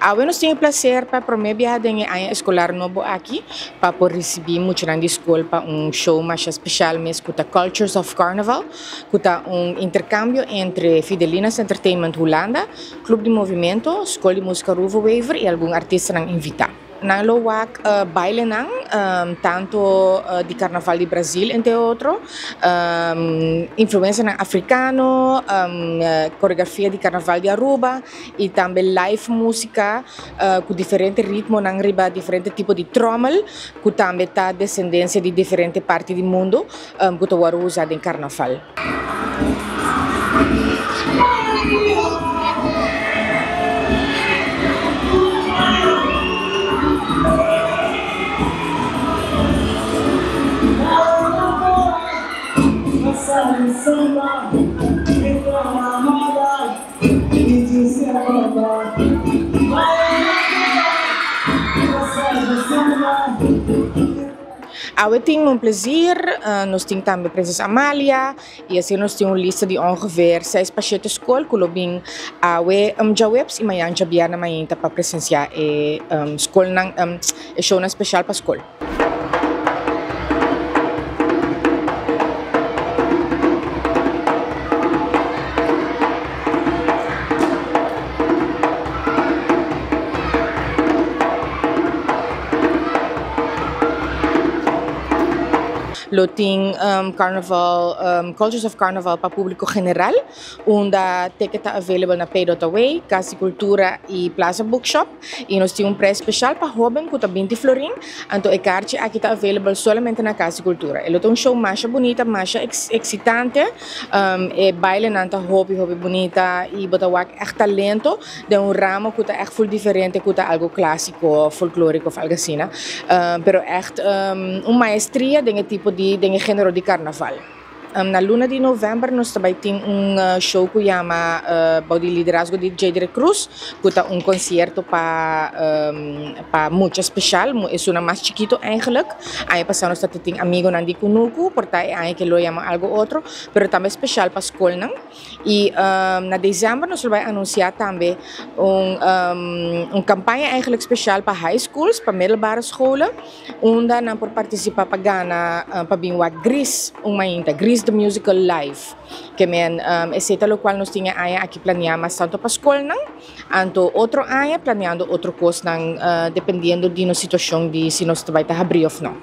Nós temos prazer para primeiro viagem em ano escolar novo aqui, para poder receber muito na escola para show mais especial mesmo, que é Cultures of Carnival, que é intercâmbio entre Fidelinas Entertainment Holanda, Clube de Movimento, Escola de Música Ruvo Waver e algum artista nang invita. Nang luwak baile nang tanto de Carnaval de Brasil entre outro, influência nang africano, coreografia de Carnaval de Aruba e também live música com diferente ritmo nang riba diferente tipo de trommel, que também tá descendência de diferente parte do mundo, que tá usado em Carnaval. We temos plezier, nós temos também presença Amália, e assim nós temos uma lista de ongeveer 6 pacientes escola, que lobing we jawebs e manhã já biar na manhã para presenciar escola nang show na especial para escola. Loting Carnaval, Cultures of Carnaval para público general, onde ticket available na Pay.away, Casa Cultura e Plaza Bookshop, e nós temos preço especial para jovem que está 20 florin, então a carte aqui está available somente na Casa Cultura. Ele tem show mais bonita, mais excitante, e baile nanta hobby bonita e bota echt talento, de ramo que está echt full diferente, que está algo clássico, folclórico, algo assim, pero echt maestria de tipo de género de carnaval. Na luna de novembro nós também temos show que chama de liderazgo de Jadre Cruz, que é concerto para muito especial, é uma mais chiquito eigenlijk. Aí passamos a ter amigo nandi kunuku, portanto aí que lo chama algo outro, pero também especial para escola. E na dezembro nós vamos anunciar também campanha eigenlijk especial para high schools, para middelbare scholen, onde nós por participar para ganhar para binwa Gris, Gris the Musical Live, que é lo qual nós tínhamos aqui planeamos tanto para a escola, anto outro ano planeando outro curso, dependendo de nossa situação de se nós vai estar abrir ou não.